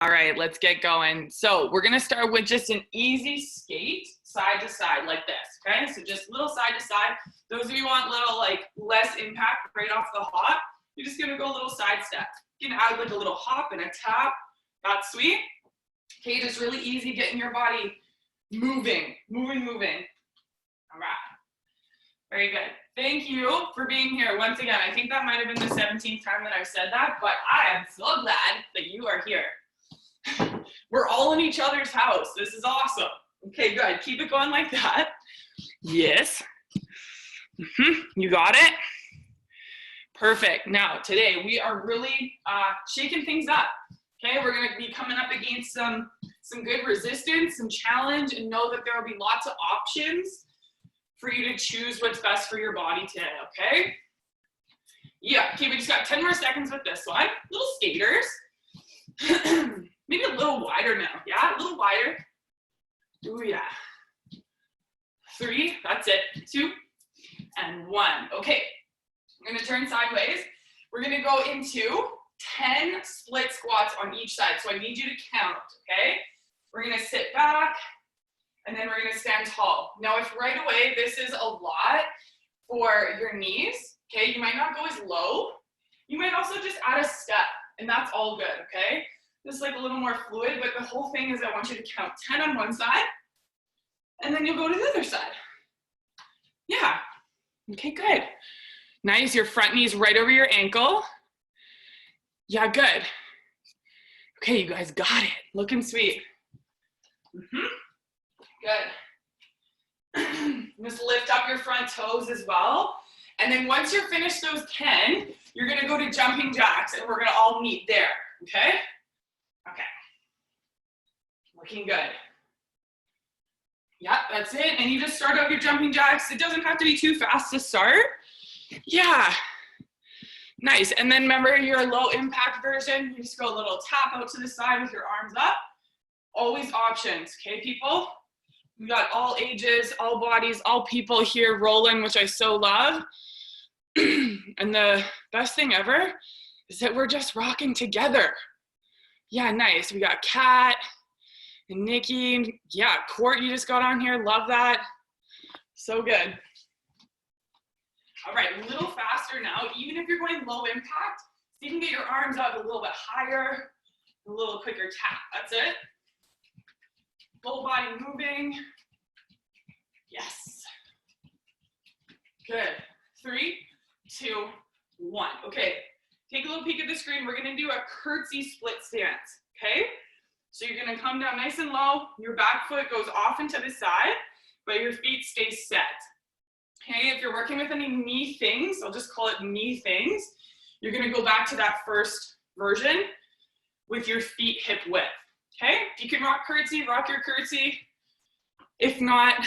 All right, let's get going. So we're gonna start with just an easy skate side to side like this, okay? So just little side to side. Those of you want little like less impact right off the hop, you're just gonna go a little side step. You can add like a little hop and a tap, that's sweet. Okay, just really easy getting your body moving. All right, very good. Thank you for being here once again. I think that might have been the 17th time that I've said that, but I am so glad that you are here. We're all in each other's house. This is awesome. Okay, good. Keep it going like that. Yes. You got it? Perfect. Now, today we are really shaking things up. Okay, we're going to be coming up against some good resistance, some challenge, and know that there will be lots of options for you to choose what's best for your body today, okay? Yeah, okay, we just got 10 more seconds with this one. Little skaters. Maybe a little wider now. Yeah, a little wider. Ooh, yeah. 3, that's it. 2, and 1. Okay, I'm gonna turn sideways. We're gonna go into 10 split squats on each side. So I need you to count, okay? We're gonna sit back, and then we're gonna stand tall. Now, if right away this is a lot for your knees, okay, you might not go as low. You might also just add a step, and that's all good, okay? Just like a little more fluid, but the whole thing is I want you to count 10 on one side, and then you'll go to the other side. Yeah, okay, good. Nice, your front knee's right over your ankle. Yeah, good. Okay, you guys got it. Looking sweet. Good. Just lift up your front toes as well. And then once you're finished those 10, you're gonna go to jumping jacks and we're gonna all meet there, okay? Okay. Looking good. Yep, that's it. And you just start out your jumping jacks. It doesn't have to be too fast to start. Yeah. Nice. And then remember your low impact version, you just go a little tap out to the side with your arms up. Always options, okay, people? We got all ages, all bodies, all people here rolling, which I so love. And the best thing ever is that we're just rocking together. Yeah, nice. We got Kat and Nikki. Yeah, Court, you just got on here. Love that. So good. All right, a little faster now. Even if you're going low impact, so you can get your arms up a little bit higher, a little quicker tap. That's it. Full body moving. Yes. Good. 3, 2, 1. Okay, take a little peek at the screen. We're gonna do a curtsy split stance, okay? So you're gonna come down nice and low. Your back foot goes off into the side, but your feet stay set. Okay, if you're working with any knee things, I'll just call it knee things, you're gonna go back to that first version with your feet hip width, okay? If you can rock curtsy, rock your curtsy. If not,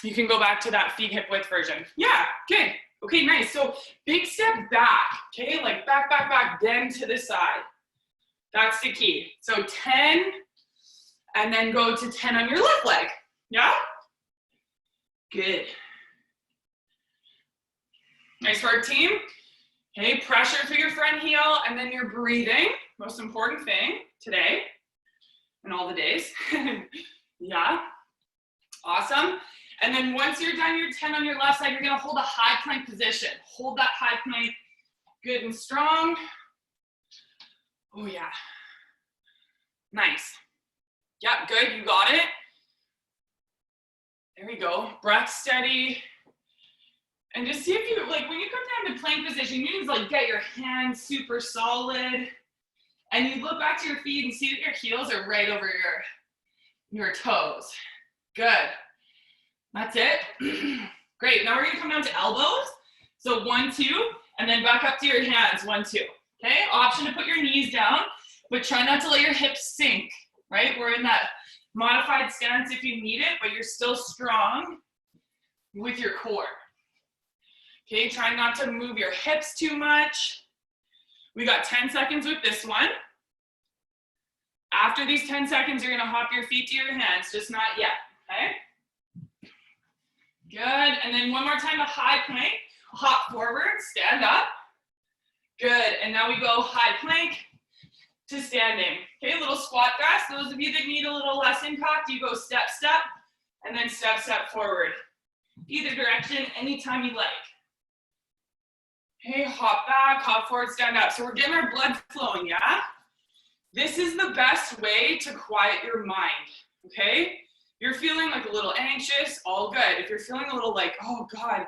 you can go back to that feet hip width version. Yeah, okay. Okay, nice. So big step back, okay? Like back, back, back, then to the side. That's the key. So 10, and then go to 10 on your left leg. Yeah? Good. Nice work, team. Okay, pressure through your front heel, and then you're breathing. Most important thing today and all the days. Yeah. Awesome. And then once you're done your 10 on your left side, you're gonna hold a high plank position. Hold that high plank good and strong. Oh yeah. Nice. Yep, good, you got it. There we go, breath steady. And just see if you, like when you come down to plank position, you just like get your hands super solid. And you look back to your feet and see that your heels are right over your toes. Good. That's it. Great. Now we're gonna come down to elbows. So 1, 2, and then back up to your hands. 1, 2. Okay. Option to put your knees down, but try not to let your hips sink. Right. We're in that modified stance if you need it, but you're still strong with your core. Okay. Try not to move your hips too much. We got 10 seconds with this one. After these 10 seconds, you're gonna hop your feet to your hands, just not yet. Okay. Good, and then one more time, a high plank, hop forward, stand up. Good, and now we go high plank, to standing. Okay, little squat guys. Those of you that need a little less impact, you go step, step, and then step, step forward. Either direction, anytime you like. Okay, hop back, hop forward, stand up. So we're getting our blood flowing, yeah? This is the best way to quiet your mind, okay? You're feeling like a little anxious, all good. If you're feeling a little like, oh God,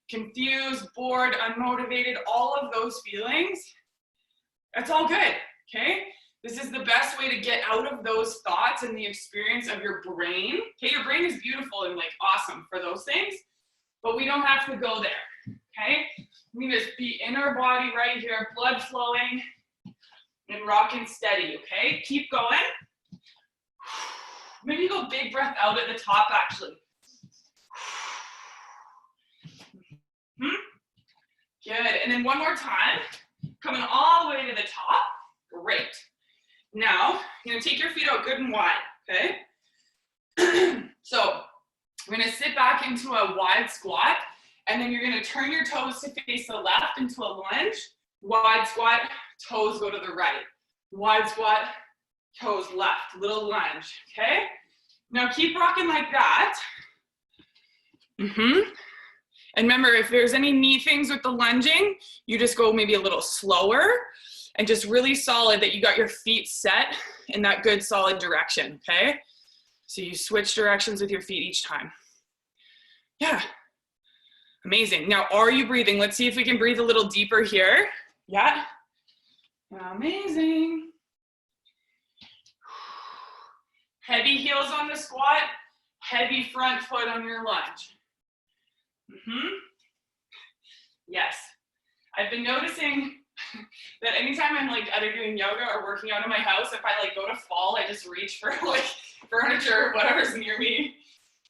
confused, bored, unmotivated, all of those feelings, that's all good, okay? This is the best way to get out of those thoughts and the experience of your brain. Okay, your brain is beautiful and like awesome for those things, but we don't have to go there, okay? We just be in our body right here, blood flowing and rocking steady, okay? Keep going. Maybe go big breath out at the top actually. Good, and then one more time, coming all the way to the top. Great. Now, you're gonna take your feet out good and wide, okay? So, we're gonna sit back into a wide squat, and then you're gonna turn your toes to face the left into a lunge. Wide squat, toes go to the right. Wide squat, toes left, little lunge, okay? Now keep rocking like that. And remember, if there's any knee things with the lunging, you just go maybe a little slower and just really solid that you got your feet set in that good solid direction, okay? So you switch directions with your feet each time. Yeah, amazing. Now, are you breathing? Let's see if we can breathe a little deeper here. Yeah, amazing. Heavy heels on the squat, heavy front foot on your lunge. Yes, I've been noticing that anytime I'm like either doing yoga or working out in my house, if I like go to fall, I just reach for like furniture or whatever's near me.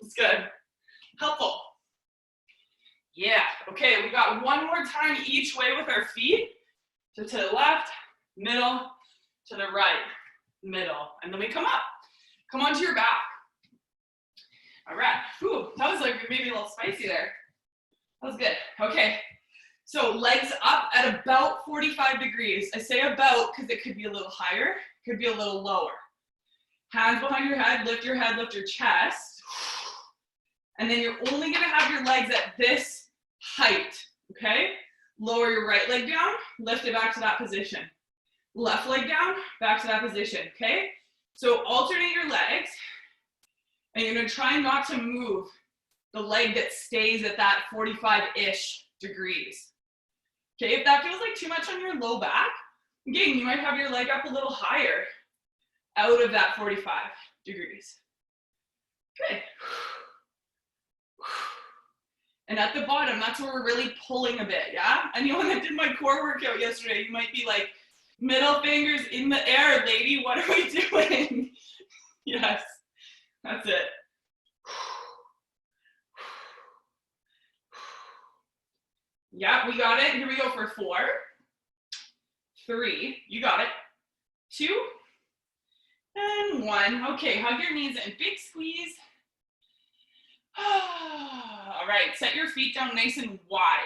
It's good. Helpful. Yeah, okay, we got one more time each way with our feet. So to the left, middle, to the right, middle, and then we come up. Come onto your back. All right, whew, that was like maybe a little spicy there. That was good, okay. So legs up at about 45 degrees. I say about because it could be a little higher, could be a little lower. Hands behind your head, lift your chest. And then you're only gonna have your legs at this height, okay? Lower your right leg down, lift it back to that position. Left leg down, back to that position, okay? So alternate your legs, and you're gonna try not to move the leg that stays at that 45-ish degrees. Okay, if that feels like too much on your low back, again, you might have your leg up a little higher out of that 45 degrees. Good. And at the bottom, that's where we're really pulling a bit, yeah? Anyone that did my core workout yesterday, you might be like, middle fingers in the air, lady, what are we doing? Yes, that's it. Yeah, we got it. Here we go for 4, 3, you got it, 2, and 1. Okay, hug your knees in, big squeeze. All right, set your feet down nice and wide.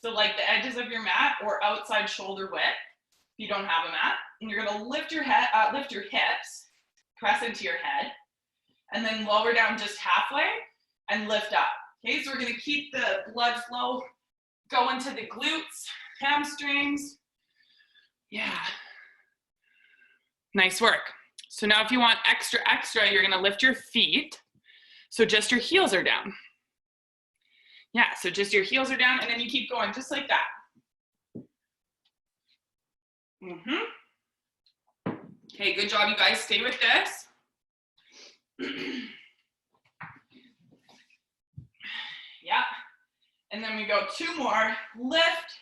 So like the edges of your mat or outside shoulder width, if you don't have a mat. And you're gonna lift your head, lift your hips, press into your head, and then lower down just halfway and lift up. Okay, so we're gonna keep the blood flow going to the glutes, hamstrings. Yeah. Nice work. So now if you want extra, you're gonna lift your feet. So just your heels are down. Yeah, so just your heels are down and then you keep going just like that. Okay, good job, you guys. Stay with this. Yeah. And then we go 2 more. Lift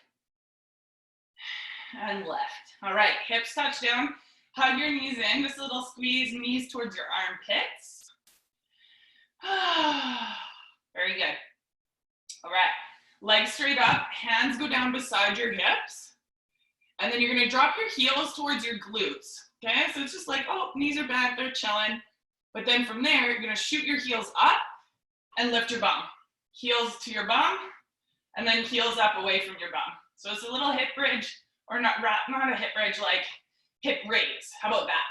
and lift. All right, hips touch down. Hug your knees in. Just a little squeeze, knees towards your armpits. Very good. All right, legs straight up. Hands go down beside your hips. And then you're gonna drop your heels towards your glutes. Okay, so it's just like, oh, knees are back, they're chilling. But then from there, you're gonna shoot your heels up and lift your bum. Heels to your bum, and then heels up away from your bum. So it's a little hip bridge, or not a hip bridge, like hip raise. How about that?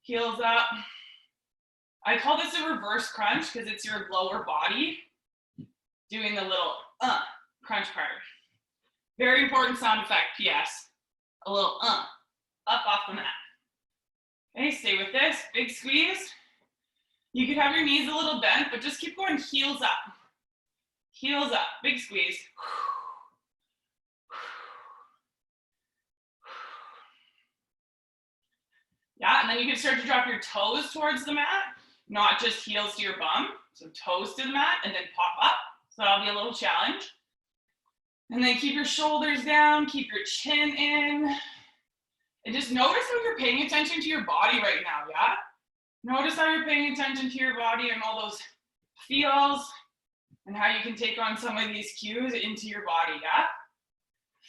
Heels up. I call this a reverse crunch because it's your lower body doing the little crunch part. Very important sound effect, P.S. A little up off the mat. Okay, stay with this, big squeeze. You could have your knees a little bent, but just keep going heels up. Heels up, big squeeze. Yeah, and then you can start to drop your toes towards the mat, not just heels to your bum. So toes to the mat and then pop up. So that'll be a little challenge. And then keep your shoulders down, keep your chin in. And just notice how you're paying attention to your body right now, yeah? Notice how you're paying attention to your body and all those feels and how you can take on some of these cues into your body, yeah?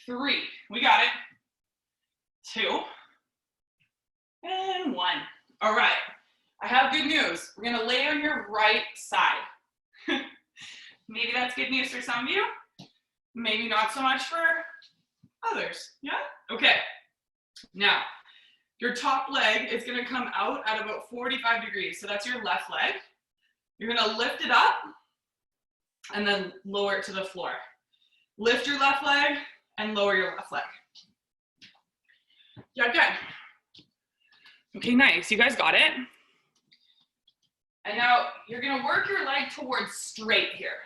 3, we got it. 2, and 1. All right, I have good news. We're gonna lay on your right side. Maybe that's good news for some of you. Maybe not so much for others, yeah? Okay, now, your top leg is gonna come out at about 45 degrees. So that's your left leg. You're gonna lift it up and then lower it to the floor. Lift your left leg and lower your left leg. Yeah, good. Okay, nice, you guys got it? And now you're gonna work your leg towards straight here,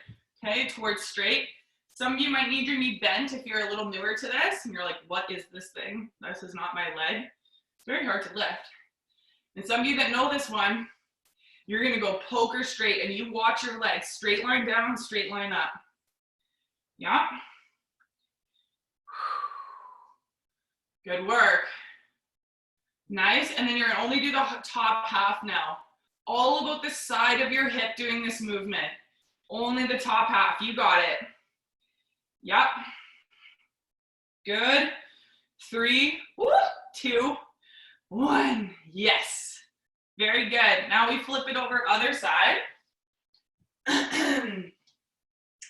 okay, towards straight. Some of you might need your knee bent if you're a little newer to this and you're like, what is this thing? This is not my leg. It's very hard to lift. And some of you that know this one, you're gonna go poker straight and you watch your legs straight line down, straight line up. Yeah. Good work. Nice, and then you're gonna only do the top half now. All about the side of your hip doing this movement. Only the top half, you got it. Yep. Good. 3, 2, 1. Yes. Very good. Now we flip it over other side.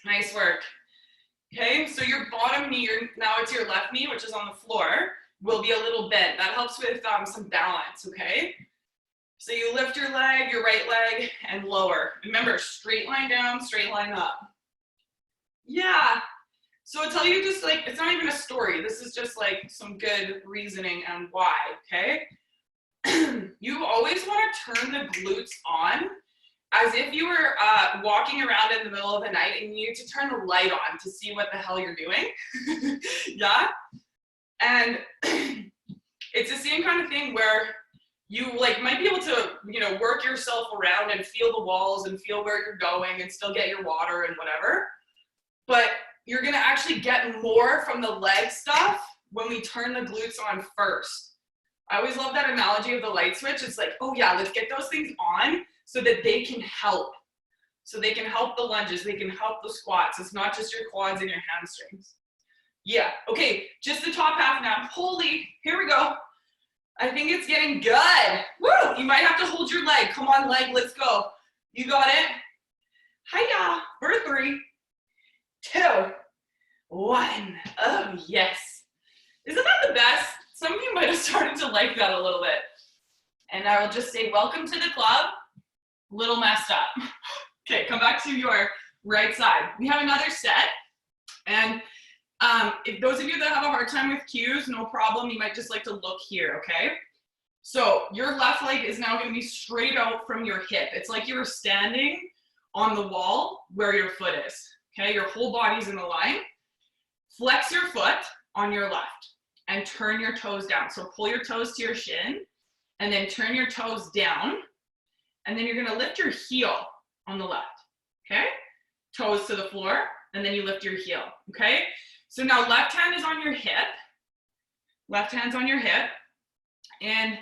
Nice work. Okay, so your bottom knee, now it's your left knee, which is on the floor, will be a little bent. That helps with some balance, okay? So you lift your leg, your right leg, and lower. Remember, straight line down, straight line up. Yeah. So I'll tell you just like, it's not even a story. This is just like some good reasoning on why, okay? You always want to turn the glutes on as if you were walking around in the middle of the night and you need to turn the light on to see what the hell you're doing. Yeah? And it's the same kind of thing where you like might be able to, you know, work yourself around and feel the walls and feel where you're going and still get your water and whatever. But you're gonna actually get more from the leg stuff when we turn the glutes on first. I always love that analogy of the light switch. It's like, oh yeah, let's get those things on so that they can help. So they can help the lunges, they can help the squats. It's not just your quads and your hamstrings. Yeah, okay, just the top half now. Holy, here we go. I think it's getting good. Woo, you might have to hold your leg. Come on, leg, let's go. You got it? Hiya, for 3, 2, 1. Oh, yes. Isn't that the best? Some of you might have started to like that a little bit. And I will just say, welcome to the club. Little messed up. Okay, come back to your right side. We have another set. And if those of you that have a hard time with cues, no problem. You might just like to look here, okay? So your left leg is now going to be straight out from your hip. It's like you were standing on the wall where your foot is, okay? Your whole body's in a line. Flex your foot on your left and turn your toes down. So pull your toes to your shin and then turn your toes down. And then you're going to lift your heel on the left, okay? Toes to the floor, and then you lift your heel, okay? So now left hand is on your hip. Left hand's on your hip. And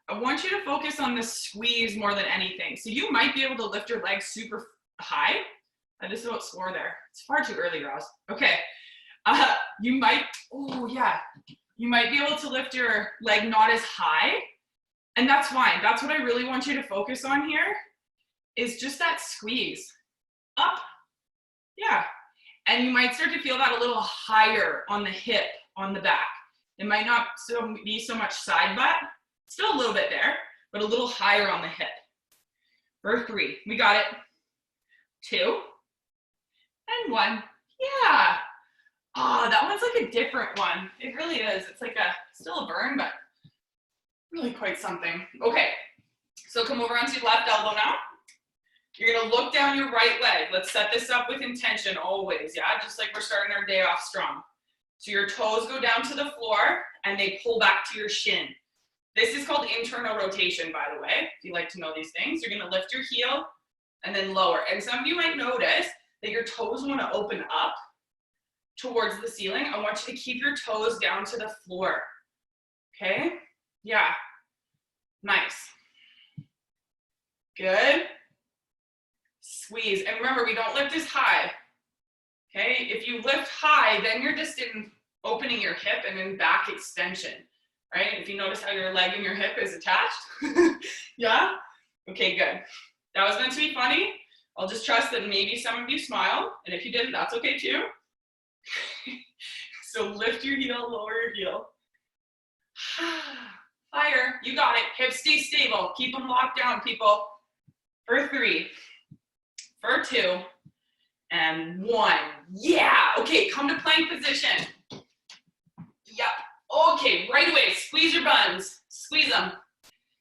I want you to focus on the squeeze more than anything. So you might be able to lift your leg super high. I just about swore there. It's far too early, Roz. Okay. You might, oh yeah. You might be able to lift your leg not as high. And that's fine. That's what I really want you to focus on here is just that squeeze. Up. Yeah. And you might start to feel that a little higher on the hip, on the back. It might not be so much side butt, still a little bit there, but a little higher on the hip. For 3, we got it. 2, and 1, yeah. Oh, that one's like a different one. It really is. It's like still a burn, but really quite something. Okay, so come over onto your left elbow now. You're gonna look down your right leg. Let's set this up with intention always, yeah? Just like we're starting our day off strong. So your toes go down to the floor and they pull back to your shin. This is called internal rotation, by the way, if you like to know these things. You're gonna lift your heel and then lower. And some of you might notice that your toes wanna open up towards the ceiling. I want you to keep your toes down to the floor, okay? Yeah, nice. Good. Squeeze, and remember, we don't lift as high, okay? If you lift high, then you're just in opening your hip and in back extension, right? If you notice how your leg and your hip is attached, yeah? Okay, good. That was meant to be funny. I'll just trust that maybe some of you smiled, and if you didn't, that's okay too. So lift your heel, lower your heel. Fire, you got it. Hips stay stable. Keep them locked down, people. For 3, for 2, and 1. Yeah, okay, come to plank position. Yep, okay, right away, squeeze your buns. Squeeze them.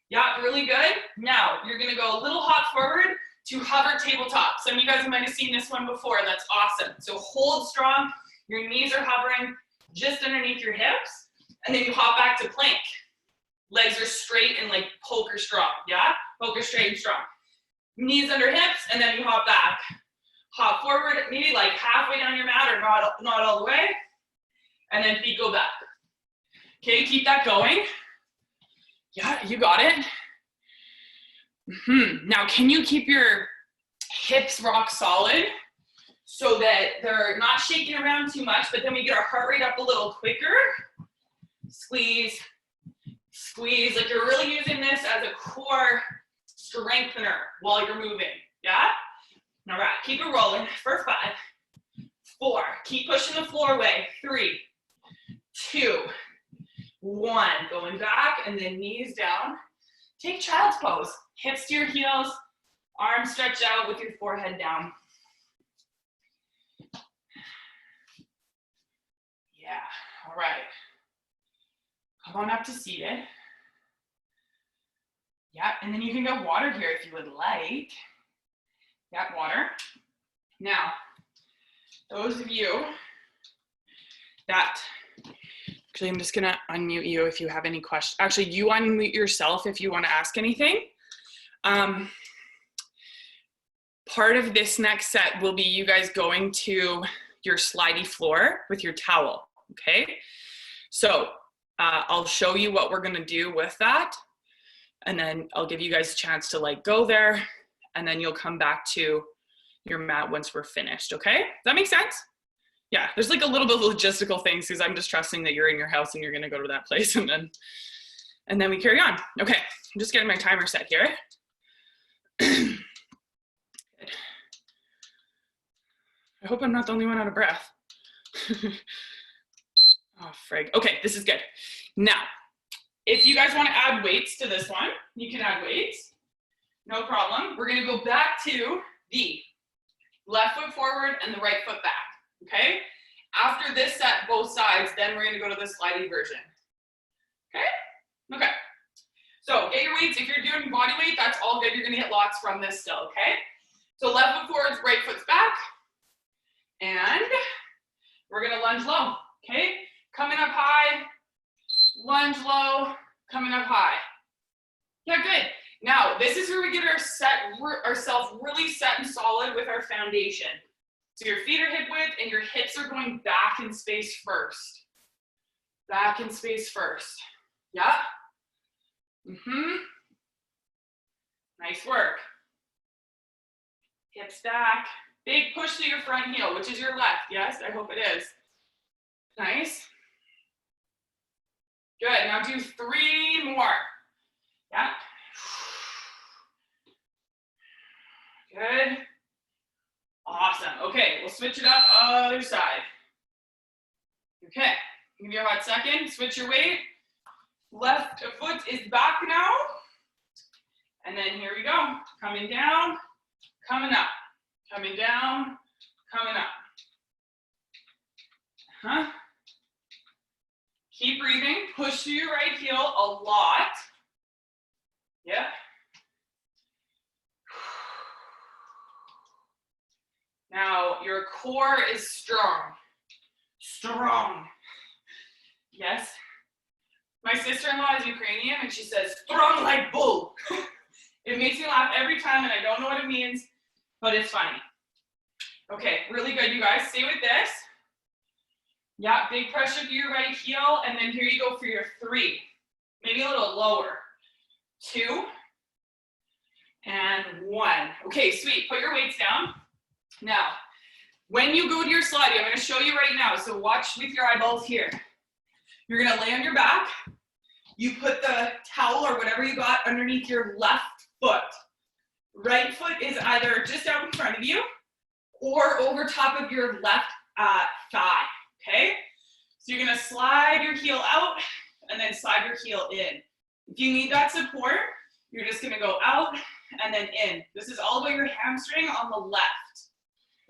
Yeah, really good. Now, you're gonna go a little hop forward to hover tabletop. Some of you guys might have seen this one before. That's awesome. So hold strong. Your knees are hovering just underneath your hips. And then you hop back to plank. Legs are straight and like poker strong, yeah? Poker straight and strong. Knees under hips, and then you hop back. Hop forward, maybe like halfway down your mat or not all the way. And then feet go back. Okay, keep that going. Yeah, you got it. Now, can you keep your hips rock solid so that they're not shaking around too much, but then we get our heart rate up a little quicker? Squeeze, squeeze, like you're really using this as a core strengthener while you're moving, yeah? All right, keep it rolling for 5, 4, keep pushing the floor away, 3, 2, 1, going back and then knees down. Take child's pose, hips to your heels, arms stretched out with your forehead down. Yeah, all right. Come on up to seated. Yeah, and then you can get water here if you would like. Yeah, water. Now, those of you that, actually I'm just gonna unmute you if you have any questions. Actually, you unmute yourself if you wanna ask anything. Part of this next set will be you guys going to your slidey floor with your towel, okay? So I'll show you what we're gonna do with that. And then I'll give you guys a chance to like go there, and then you'll come back to your mat once we're finished, okay? Does that make sense? Yeah, there's like a little bit of logistical things because I'm just trusting that you're in your house and you're gonna go to that place, and then we carry on. Okay, I'm just getting my timer set here. Good. I hope I'm not the only one out of breath. Oh, frig. Okay, this is good. Now, if you guys want to add weights to this one, you can add weights. No problem. We're going to go back to the left foot forward and the right foot back, okay? After this set, both sides, then we're going to go to the slidey version. Okay? Okay. So get your weights. If you're doing body weight, that's all good. You're going to get lots from this still, okay? So left foot forwards, right foot's back. And we're going to lunge low, okay? Coming up high. Lunge low, coming up high. Yeah, good. Now, this is where we get ourselves really set and solid with our foundation. So your feet are hip width and your hips are going back in space first. Back in space first. Yeah. Nice work. Hips back. Big push to your front heel, which is your left. Yes, I hope it is. Nice. Good, now do 3 more. Yeah. Good. Awesome. Okay, we'll switch it up other side. Okay, Give you a hot second, switch your weight. Left foot is back now. And then here we go. Coming down, coming up. Coming down, coming up. Keep breathing. Push through your right heel a lot. Yep. Now your core is strong. Strong. Yes. My sister-in-law is Ukrainian and she says, strong like bull. It makes me laugh every time and I don't know what it means, but it's funny. Okay, really good, you guys. Stay with this. Yeah, big pressure to your right heel, and then here you go for your 3. Maybe a little lower. 2, and 1. Okay, sweet. Put your weights down. Now, when you go to your sliding, I'm going to show you right now, so watch with your eyeballs here. You're going to lay on your back. You put the towel or whatever you got underneath your left foot. Right foot is either just out in front of you or over top of your left thigh, okay? So you're gonna slide your heel out and then slide your heel in. If you need that support, you're just gonna go out and then in. This is all about your hamstring on the left,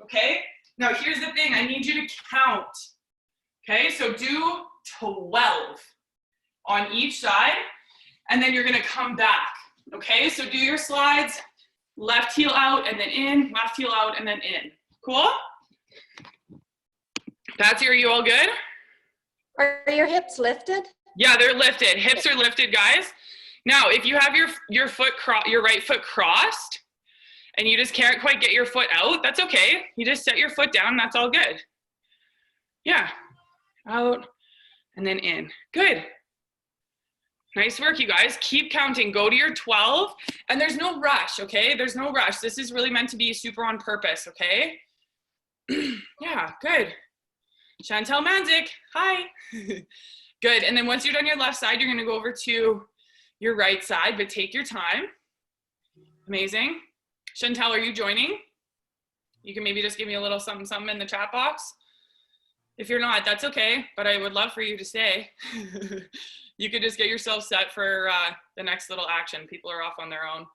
okay? Now here's the thing, I need you to count, okay? So do 12 on each side, and then you're gonna come back, okay? So do your slides, left heel out and then in, left heel out and then in. Cool? Patsy, are you all good? Are your hips lifted? Yeah, they're lifted. Hips are lifted, guys. Now, if you have your right foot crossed and you just can't quite get your foot out, that's okay. You just set your foot down, that's all good. Yeah, out and then in. Good. Nice work, you guys. Keep counting. Go to your 12. And there's no rush, okay? There's no rush. This is really meant to be super on purpose, okay? Yeah, good. Chantel Manzik, hi. Good. And then once you're done your left side, you're going to go over to your right side, but take your time. Amazing. Chantel, are you joining? You can maybe just give me a little something, something in the chat box. If you're not, that's okay, but I would love for you to stay. You could just get yourself set for the next little action. People are off on their own,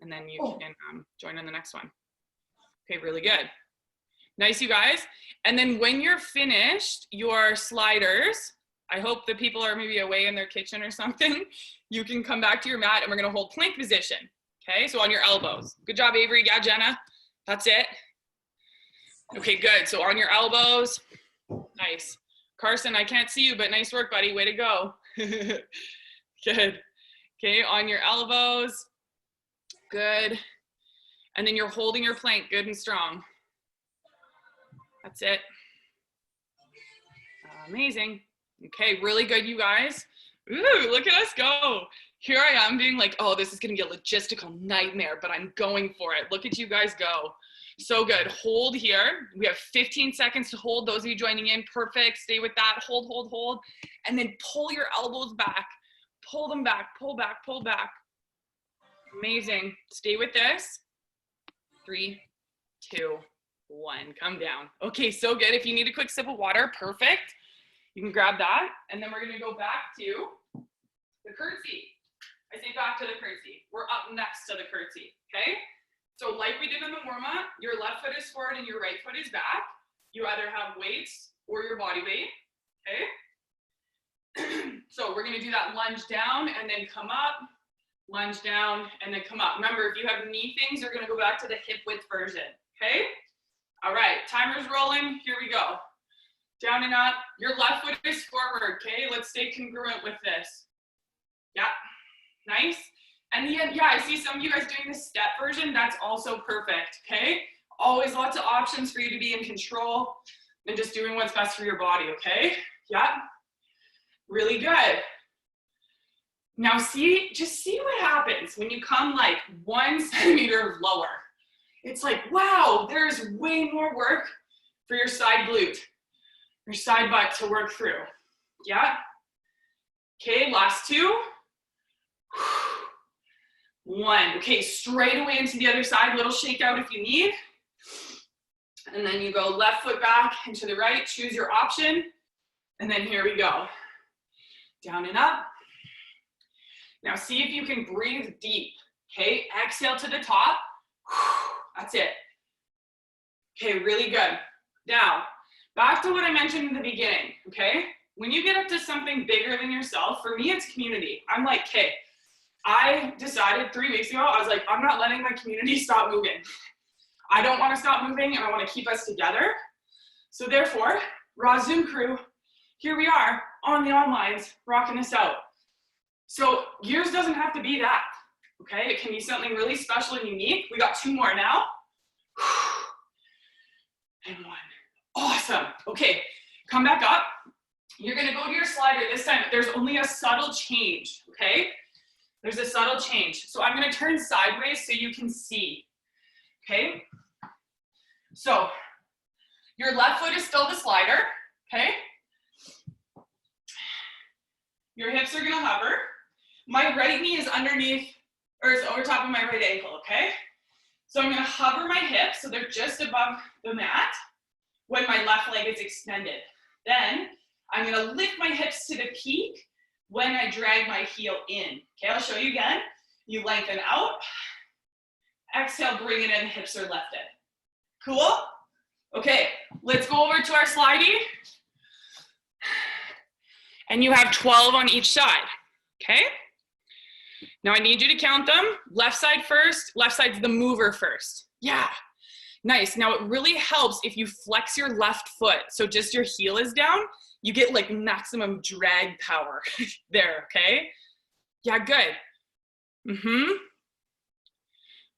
and then you can join in the next one. Okay, really good. Nice, you guys. And then when you're finished, your sliders, I hope the people are maybe away in their kitchen or something, you can come back to your mat and we're gonna hold plank position. Okay, so on your elbows. Good job, Avery. Yeah, Jenna. That's it. Okay, good. So on your elbows. Nice. Carson, I can't see you, but nice work, buddy. Way to go. Good. Okay, on your elbows. Good. And then you're holding your plank good and strong. That's it. Amazing. Okay, really good, you guys. Ooh, look at us go. Here I am being like, oh, this is gonna be a logistical nightmare, but I'm going for it. Look at you guys go. So good. Hold here. We have 15 seconds to hold. Those of you joining in, perfect. Stay with that. Hold, hold, hold. And then pull your elbows back. Pull them back, pull back, pull back. Amazing. Stay with this. 3, 2, 1. Come down. Okay, so good. If you need a quick sip of water, perfect. You can grab that. And then we're going to go back to the curtsy. I say back to the curtsy. We're up next to the curtsy, okay? So like we did in the warm-up, your left foot is forward and your right foot is back. You either have weights or your body weight, okay? So we're gonna do that lunge down and then come up, lunge down and then come up. Remember, if you have knee things, you're gonna go back to the hip width version, okay? All right, timer's rolling, here we go. Down and up, your left foot is forward, okay? Let's stay congruent with this. Yeah, nice. And yeah, I see some of you guys doing the step version. That's also perfect, okay? Always lots of options for you to be in control and just doing what's best for your body, okay? Yeah, really good. Now just see what happens when you come like 1 centimeter lower. It's like, wow, there's way more work for your side glute, your side butt to work through. Yeah, okay, last 2. 1. Okay, straight away into the other side, little shake out if you need. And then you go left foot back and to the right, choose your option. And then here we go. Down and up. Now see if you can breathe deep, okay? Exhale to the top. That's it. Okay, really good. Now, back to what I mentioned in the beginning, okay? When you get up to something bigger than yourself, for me, it's community. I'm like, okay, I decided 3 weeks ago, I was like, I'm not letting my community stop moving. I don't want to stop moving, and I want to keep us together. So therefore, Raw Zoom crew, here we are on the onlines, rocking this out. So yours doesn't have to be that, okay? It can be something really special and unique. We got 2 more now. And 1. Awesome. Okay, come back up. You're gonna go to your slider this time. There's only a subtle change, okay? There's a subtle change. So I'm gonna turn sideways so you can see, okay? So your left foot is still the slider, okay? Your hips are gonna hover. My right knee is underneath, or is over top of my right ankle, okay? So I'm gonna hover my hips so they're just above the mat when my left leg is extended. Then I'm gonna lift my hips to the peak when I drag my heel in. Okay, I'll show you again. You lengthen out, exhale, bring it in, hips are lifted. Cool? Okay, let's go over to our slidey. And you have 12 on each side, okay? Now I need you to count them. Left side first, left side's the mover first. Yeah, nice. Now it really helps if you flex your left foot. So just your heel is down, you get like maximum drag power there, okay? Yeah, good.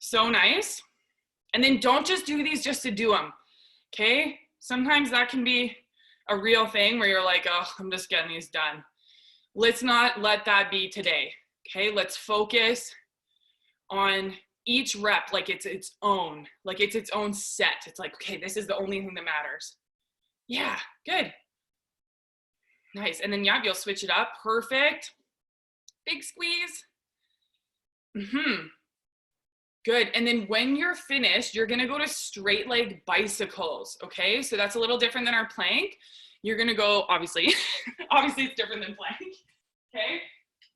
So nice. And then don't just do these just to do them, okay? Sometimes that can be a real thing where you're like, oh, I'm just getting these done. Let's not let that be today, okay? Let's focus on each rep like it's its own set. It's like, okay, this is the only thing that matters. Yeah, good. Nice, and then yeah, you'll switch it up, perfect. Big squeeze. Good, and then when you're finished, you're gonna go to straight leg bicycles, okay? So that's a little different than our plank. You're gonna go, obviously, obviously it's different than plank, okay?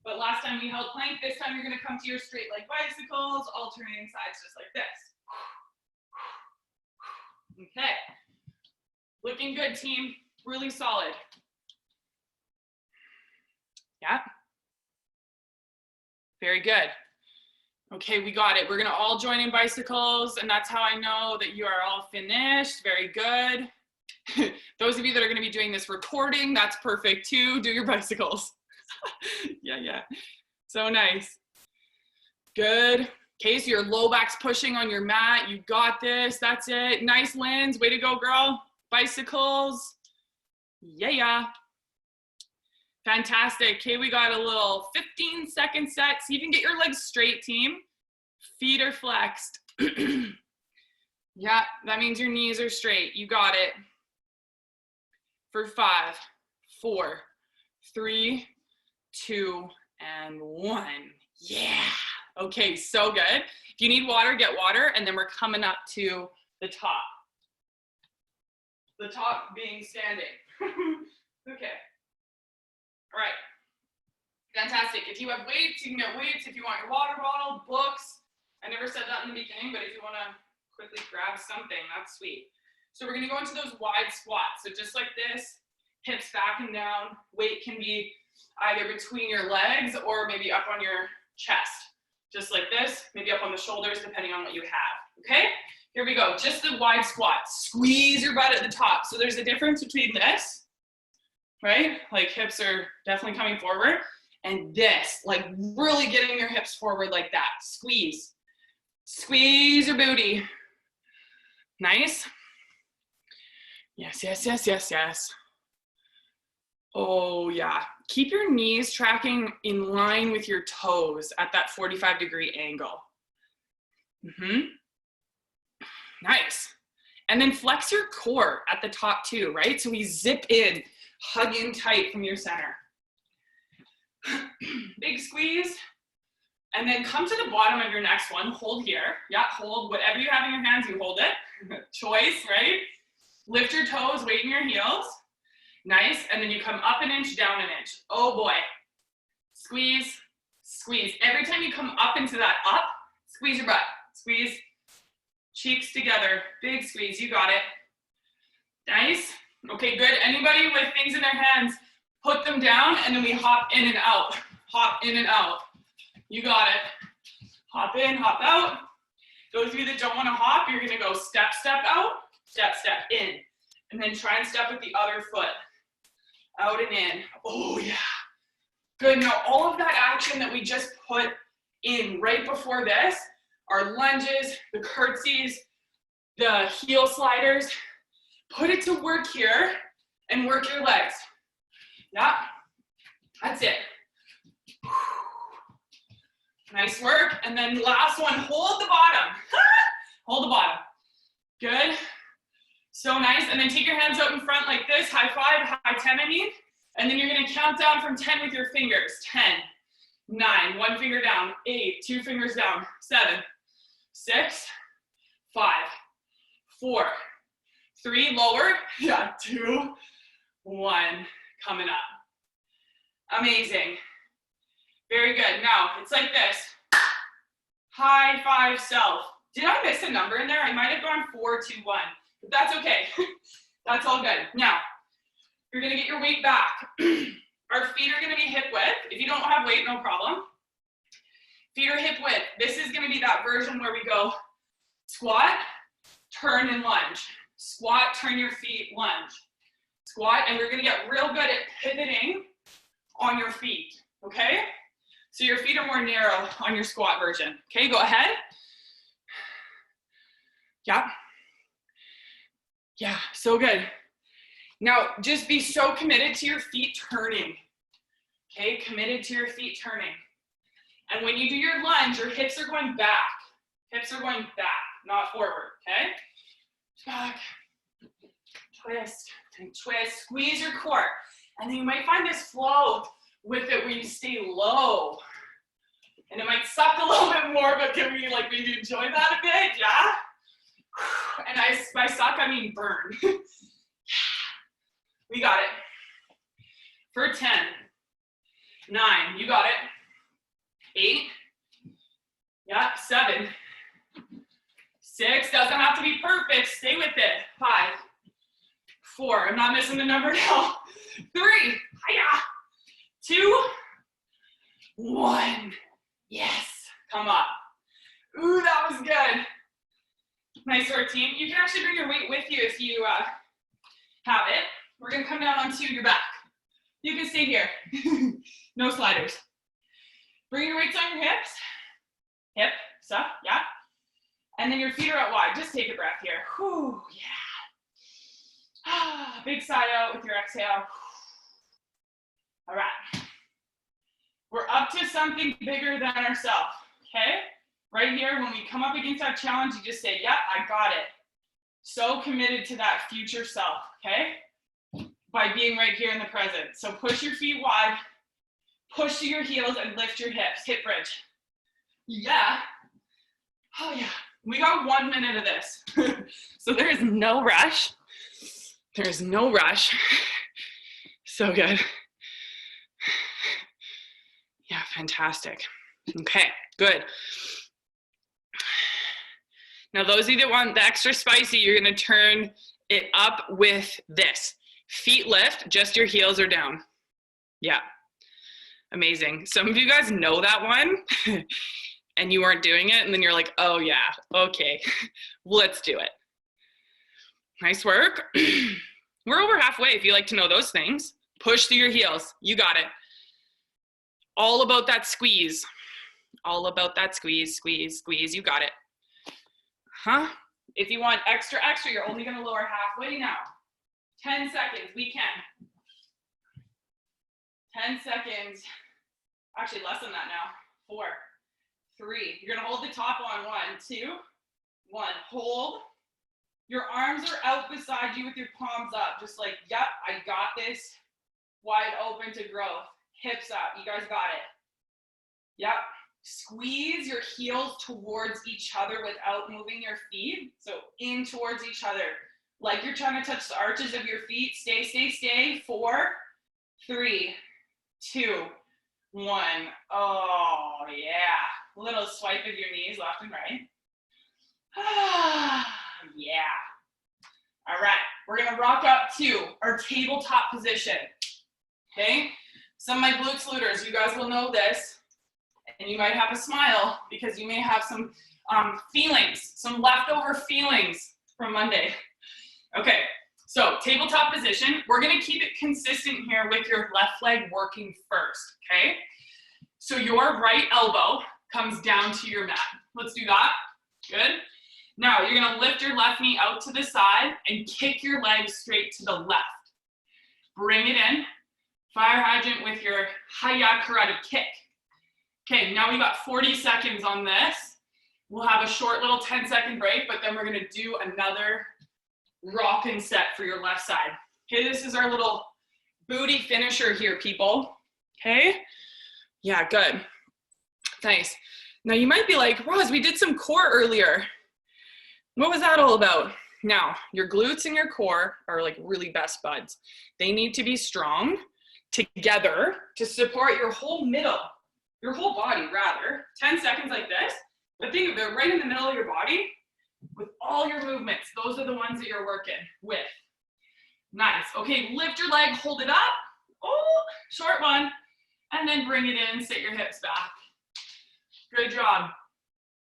But last time we held plank, this time you're gonna come to your straight leg bicycles, alternating sides just like this. Okay, looking good, team, really solid. Yeah, very good. Okay, we got it. We're gonna all join in bicycles, and that's how I know that you are all finished. Very good. Those of you that are gonna be doing this recording, that's perfect too. Do your bicycles. Yeah. So nice. Good. Okay, so your low back's pushing on your mat. You got this, that's it. Nice, Linz, way to go, girl. Bicycles, yeah. Fantastic. Okay, we got a little 15-second set. See if you can get your legs straight, team. Feet are flexed. Yeah, that means your knees are straight. You got it. For 5, 4, 3, 2, and 1. Yeah. Okay, so good. If you need water, get water, and then we're coming up to the top. The top being standing. Okay. All right. Fantastic. If you have weights, you can get weights. If you want your water bottle, books. I never said that in the beginning, but if you want to quickly grab something, that's sweet. So we're going to go into those wide squats. So just like this, hips back and down. Weight can be either between your legs or maybe up on your chest. Just like this, maybe up on the shoulders, depending on what you have, okay? Here we go, just the wide squat. Squeeze your butt at the top. So there's a difference between this, right? Like hips are definitely coming forward. And this, like really getting your hips forward like that. Squeeze. Squeeze your booty. Nice. Yes. Oh yeah. Keep your knees tracking in line with your toes at that 45-degree angle. Nice. And then flex your core at the top too, right? So we zip in, hug in tight from your center. Big squeeze. And then come to the bottom of your next one. Hold here. Yeah, hold. Whatever you have in your hands, you hold it. Choice, right? Lift your toes, weight in your heels. Nice, and then you come up an inch, down an inch. Oh boy. Squeeze, squeeze. Every time you come up into that up, squeeze your butt. Squeeze, cheeks together, big squeeze, you got it. Nice. Okay, good. Anybody with things in their hands, put them down, and then we hop in and out. Hop in and out. You got it. Hop in, hop out. Those of you that don't want to hop, you're gonna go step, step out, step, step in. And then try and step with the other foot. Out and in. Oh yeah. Good. Now all of that action that we just put in right before this, our lunges, the curtsies, the heel sliders, put it to work here and work your legs. Yeah. That's it. Nice work. And then last one, hold the bottom. Hold the bottom. Good. So nice. And then take your hands out in front like this. High five, high 10, I mean. And then you're going to count down from 10 with your fingers. 10, 9, one finger down. 8, two fingers down. 7, 6, 5, 4, 3, lower. Yeah, 2, 1. Coming up. Amazing. Very good. Now, it's like this. High five self. Did I miss a number in there? I might have gone 4, 2, 1. But that's okay. That's all good. Now, you're going to get your weight back. Our feet are going to be hip width. If you don't have weight, no problem. Feet are hip width. This is going to be that version where we go squat, turn, and lunge. Squat, turn your feet, lunge. Squat, and we're going to get real good at pivoting on your feet, okay? So your feet are more narrow on your squat version. Okay, go ahead. Yeah. Yeah, so good. Now, just be so committed to your feet turning. Okay, committed to your feet turning. And when you do your lunge, your hips are going back. Hips are going back, not forward, okay? Back, twist, and twist, squeeze your core. And then you might find this flow with it where you stay low. And it might suck a little bit more, but can we like maybe enjoy that a bit, yeah? And by suck, I mean burn. We got it. For 10, 9, you got it. 8, yeah, 7, 6, doesn't have to be perfect, stay with it. 5, 4, I'm not missing the number now. 3, hiya. 2, 1, yes, come up. Ooh, that was good. Nice work, team. You can actually bring your weight with you if you have it. We're gonna come down onto your back. You can stay here. No sliders. Bring your weights on your hips. Hip stuff, yeah. And then your feet are out wide. Just take a breath here. Whew, yeah. Big sigh out with your exhale. All right. We're up to something bigger than ourselves, okay? Right here, when we come up against that challenge, you just say, yep, I got it. So committed to that future self, okay? By being right here in the present. So push your feet wide, push to your heels and lift your hips, hip bridge. Yeah. Oh yeah. We got 1 minute of this. So there is no rush. There's no rush. So good. Yeah, fantastic. Okay, good. Now those of you that want the extra spicy, you're gonna turn it up with this. Feet lift, just your heels are down. Yeah, amazing. Some of you guys know that one and you weren't doing it and then you're like, oh yeah, okay, let's do it. Nice work. We're over halfway if you like to know those things. Push through your heels, you got it. All about that squeeze. All about that squeeze, squeeze, squeeze, you got it. Huh? If you want extra, you're only gonna lower halfway now. 10 seconds, we can. 10 seconds, actually less than that now. 4, 3, you're gonna hold the top on. 1, 2, 1, hold. Your arms are out beside you with your palms up, just like, yep, I got this. Wide open to growth, hips up, you guys got it. Yep. Squeeze your heels towards each other without moving your feet. So in towards each other. like you're trying to touch the arches of your feet. Stay, stay, stay. 4, 3, 2, 1. Oh, yeah. A little swipe of your knees left and right. Yeah. All right. We're going to rock up to our tabletop position. Okay? Some of my glute saluters, you guys will know this. And you might have a smile because you may have some feelings, some leftover feelings from Monday. Okay, so tabletop position. We're gonna keep it consistent here with your left leg working first, okay? So your right elbow comes down to your mat. Let's do that. Good. Now you're gonna lift your left knee out to the side and kick your leg straight to the left. Bring it in. Fire hydrant with your Hiya Karate kick. Okay, now we got 40 seconds on this. We'll have a short little 10-second break, but then we're gonna do another rockin' set for your left side. Okay, this is our little booty finisher here, people. Okay? Yeah, good. Nice. Now you might be like, Roz, we did some core earlier. What was that all about? Now, your glutes and your core are like really best buds. They need to be strong together to support your whole middle. Your whole body, rather. 10 seconds like this, but think of it right in the middle of your body with all your movements. Those are the ones that you're working with. Nice. Okay, lift your leg, hold it up. Oh, short one. And then bring it in, sit your hips back. Good job.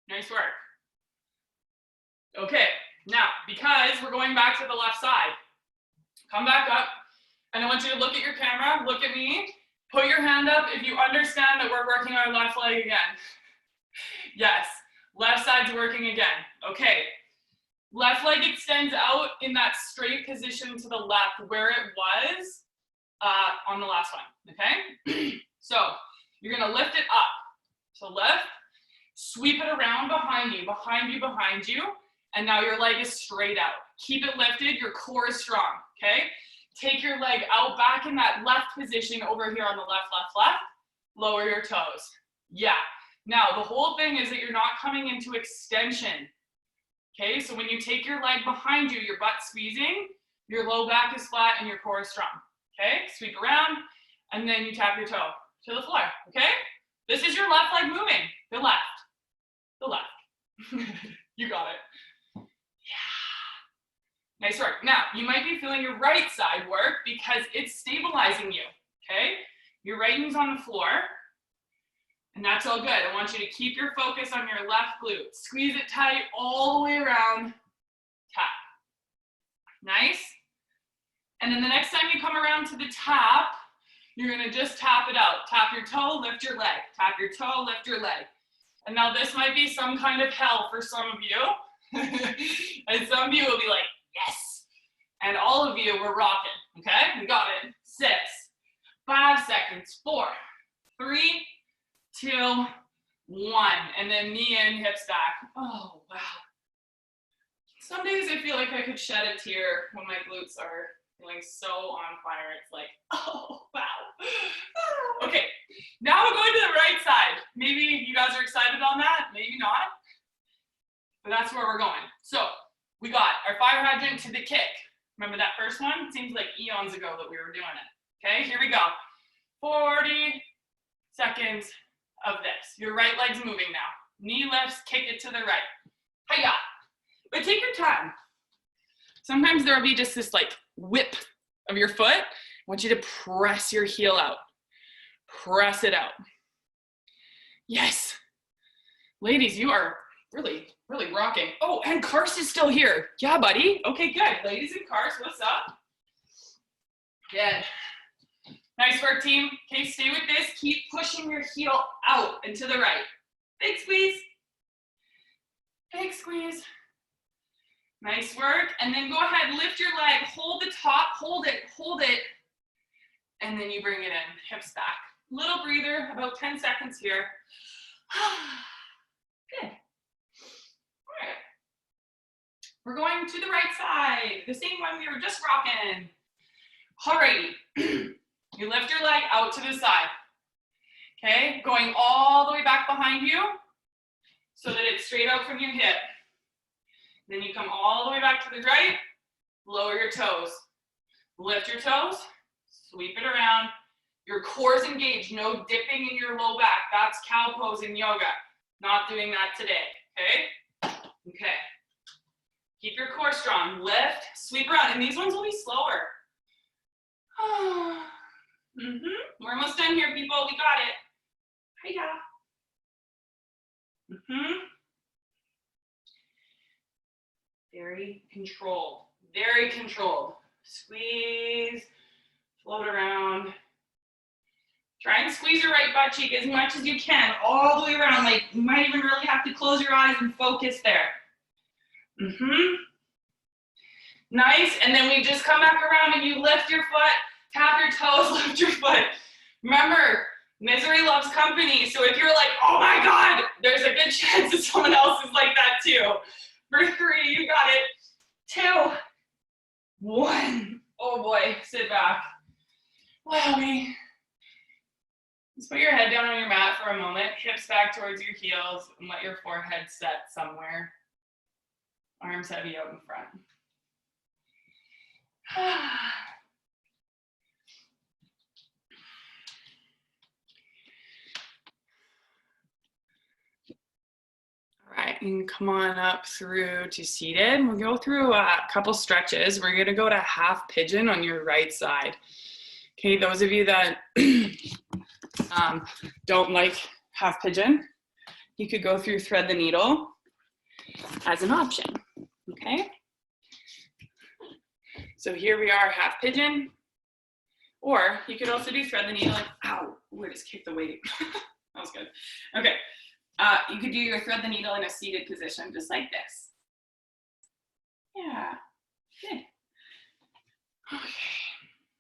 Nice work. Okay, now, because we're going back to the left side, come back up, and I want you to look at your camera, look at me. Put your hand up if you understand that we're working our left leg again. Yes, left side's working again. Okay, left leg extends out in that straight position to the left where it was on the last one, okay? So you're gonna lift it up. So lift, sweep it around behind you, behind you, behind you, and now your leg is straight out. Keep it lifted, your core is strong, okay? Take your leg out back in that left position over here on the left, left, left. Lower your toes. Yeah. Now, the whole thing is that you're not coming into extension. Okay, so when you take your leg behind you, your butt squeezing, your low back is flat and your core is strong. Okay, sweep around, and then you tap your toe to the floor. Okay, this is your left leg moving. The left. The left. You got it. Nice work. Now, you might be feeling your right side work because it's stabilizing you, okay? Your right knee's on the floor, and that's all good. I want you to keep your focus on your left glute. Squeeze it tight all the way around. Tap. Nice. And then the next time you come around to the tap, you're gonna just tap it out. Tap your toe, lift your leg. Tap your toe, lift your leg. And now this might be some kind of hell for some of you. And some of you will be like, yes. And all of you were rocking, okay? We got it. 6, 5 seconds. 4, 3, 2, 1. And then knee in, hips back. Oh, wow. Some days I feel like I could shed a tear when my glutes are feeling so on fire. It's like, oh, wow. Okay, now we're going to the right side. Maybe you guys are excited on that, maybe not. But that's where we're going. So we got our fire hydrant to the kick. Remember that first one? It seems like eons ago that we were doing it. Okay, here we go. 40 seconds of this. Your right leg's moving now. Knee lifts, kick it to the right. Hiya. But take your time. Sometimes there will be just this like whip of your foot. I want you to press your heel out. Press it out. Yes. Ladies, you are really, really rocking. Oh, and Karst is still here. Yeah, buddy. Okay, good. Ladies and Karst, what's up? Good. Nice work, team. Okay, stay with this. Keep pushing your heel out and to the right. Big squeeze. Big squeeze. Nice work. And then go ahead, lift your leg, hold the top, hold it. And then you bring it in, hips back. Little breather, about 10 seconds here. Good. All right. We're going to the right side, the same one we were just rocking. Alrighty. You lift your leg out to the side. Okay, going all the way back behind you so that it's straight out from your hip. Then you come all the way back to the right Lower your toes. Lift your toes, sweep it around. Your core is engaged, no dipping in your low back. That's cow pose in yoga. Not doing that today, okay? Okay. Keep your core strong. Lift, sweep around, and these ones will be slower. We're almost done here, people. We got it. Hiya. Very controlled. Very controlled. Squeeze, float around. Try and squeeze your right butt cheek as much as you can, all the way around. Like, you might even really have to close your eyes and focus there. Nice, and then we just come back around and you lift your foot, tap your toes, lift your foot. Remember, misery loves company, so if you're like, oh my God, there's a good chance that someone else is like that too. For 3, you got it. 2, 1. Oh boy, sit back. Wowie. Just put your head down on your mat for a moment, hips back towards your heels, and let your forehead set somewhere. Arms heavy out in front. All right, and come on up through to seated. We'll go through a couple stretches. We're gonna go to half pigeon on your right side. Okay, those of you that don't like half pigeon, you could go through thread the needle as an option, okay? So here we are, half pigeon, or you could also do thread the needle, like, ow, ooh, I just kicked the weight. That was good. Okay, you could do your thread the needle in a seated position, just like this. Yeah, good. Okay,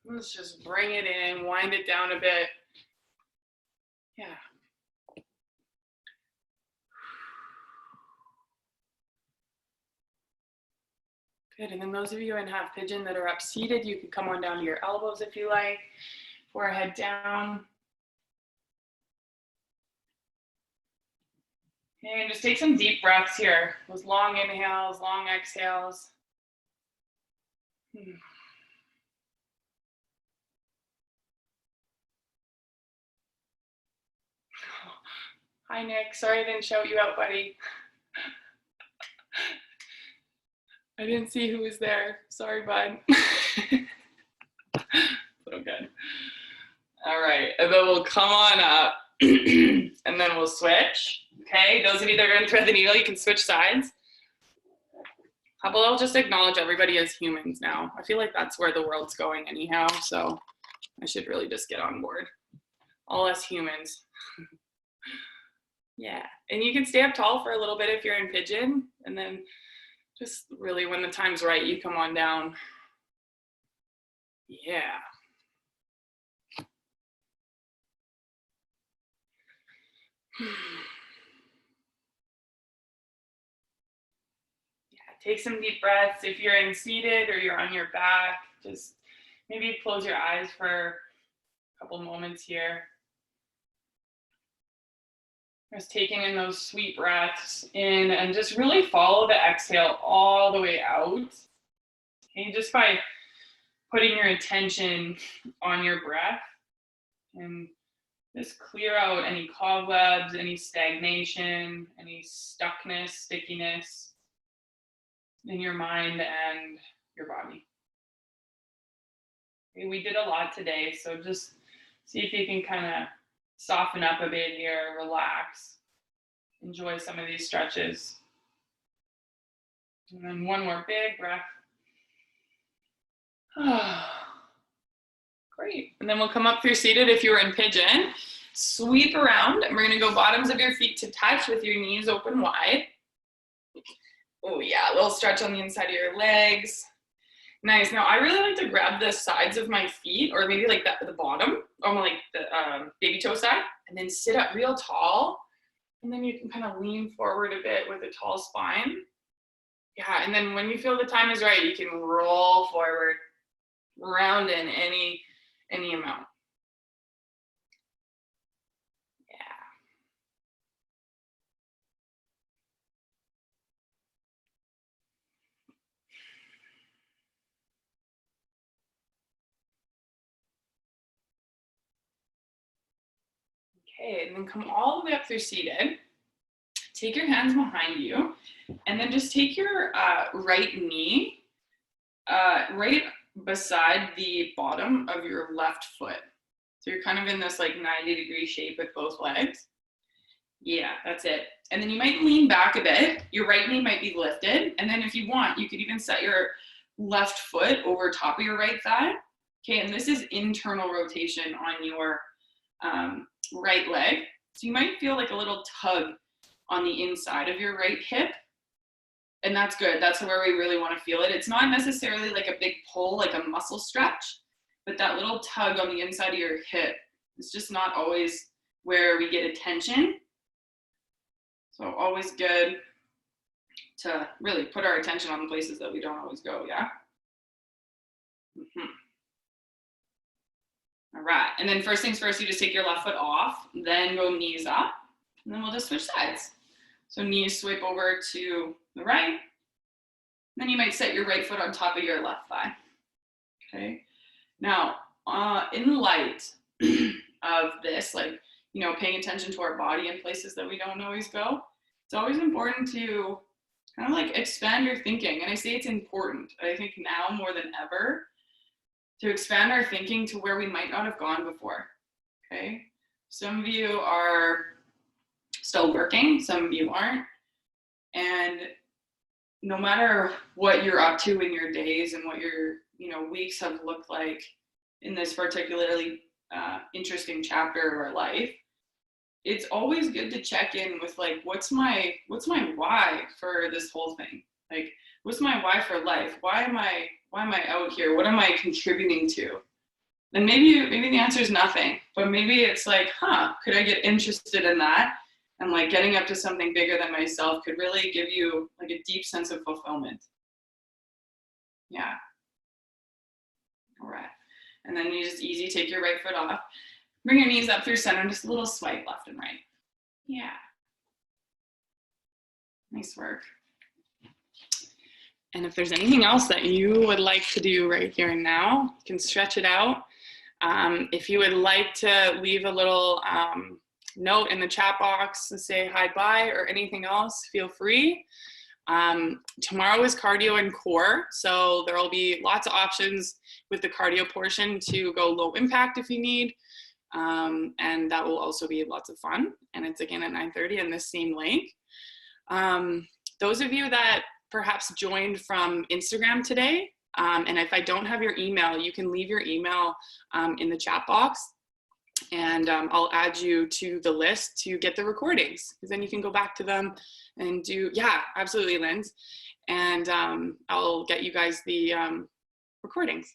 let's just bring it in, wind it down a bit. Yeah. Good, and then those of you in half pigeon that are up seated, you can come on down to your elbows if you like, forehead down. And just take some deep breaths here. Those long inhales, long exhales. Hi, Nick. Sorry I didn't shout you out, buddy. I didn't see who was there. Sorry, bud. So good. All right, and then we'll come on up, and then we'll switch. Okay, those of you that are going to thread the needle, you can switch sides. How about I'll just acknowledge everybody as humans now. I feel like that's where the world's going anyhow, so I should really just get on board. All us humans. Yeah, and you can stay up tall for a little bit if you're in pigeon, and then just really when the time's right, you come on down. Yeah. Yeah, take some deep breaths. If you're in seated or you're on your back, just maybe close your eyes for a couple moments here. Just taking in those sweet breaths in and just really follow the exhale all the way out. Okay, just by putting your attention on your breath and just clear out any cobwebs, any stagnation, any stuckness, stickiness in your mind and your body. Okay, we did a lot today, so just see if you can kind of soften up a bit here, relax, enjoy some of these stretches. And then one more big breath. Great. And then we'll come up through seated if you were in pigeon. Sweep around, and we're gonna go bottoms of your feet to touch with your knees open wide. Oh yeah, a little stretch on the inside of your legs. Nice. Now I really like to grab the sides of my feet, or maybe like the bottom, or like the baby toe side, and then sit up real tall. And then you can kind of lean forward a bit with a tall spine. Yeah, and then when you feel the time is right, you can roll forward, round in any amount. Okay, and then come all the way up through seated. Take your hands behind you, and then just take your right knee right beside the bottom of your left foot. So you're kind of in this like 90-degree shape with both legs. Yeah, that's it. And then you might lean back a bit. Your right knee might be lifted. And then if you want, you could even set your left foot over top of your right thigh. Okay, and this is internal rotation on your right leg. So you might feel like a little tug on the inside of your right hip. And that's good. That's where we really want to feel it. It's not necessarily like a big pull, like a muscle stretch, but that little tug on the inside of your hip is just not always where we get attention. So always good to really put our attention on the places that we don't always go, yeah? All right, and then first things first, you just take your left foot off, then go knees up, and then we'll just switch sides. So knees swipe over to the right, then you might set your right foot on top of your left thigh, okay? Now, in light of this, like, you know, paying attention to our body in places that we don't always go, it's always important to kind of like expand your thinking. And I say it's important, I think now more than ever, to expand our thinking to where we might not have gone before, okay? Some of you are still working, some of you aren't. And no matter what you're up to in your days and what your, you know, weeks have looked like in this particularly interesting chapter of our life, it's always good to check in with like, what's my why for this whole thing? Like, what's my why for life? Why am I out here? What am I contributing to? And maybe the answer is nothing, but maybe it's like, could I get interested in that? And like getting up to something bigger than myself could really give you like a deep sense of fulfillment. Yeah. All right. And then you just easy take your right foot off. Bring your knees up through center, just a little swipe left and right. Yeah. Nice work. And if there's anything else that you would like to do right here and now, you can stretch it out. If you would like to leave a little note in the chat box to say hi, bye, or anything else, feel free. Tomorrow is cardio and core, so there will be lots of options with the cardio portion to go low impact if you need. And that will also be lots of fun. And it's again at 9:30 in this same link. Those of you that perhaps joined from Instagram today, and if I don't have your email, you can leave your email in the chat box, and I'll add you to the list to get the recordings, because then you can go back to them and do, yeah, absolutely, Linz. And I'll get you guys the recordings.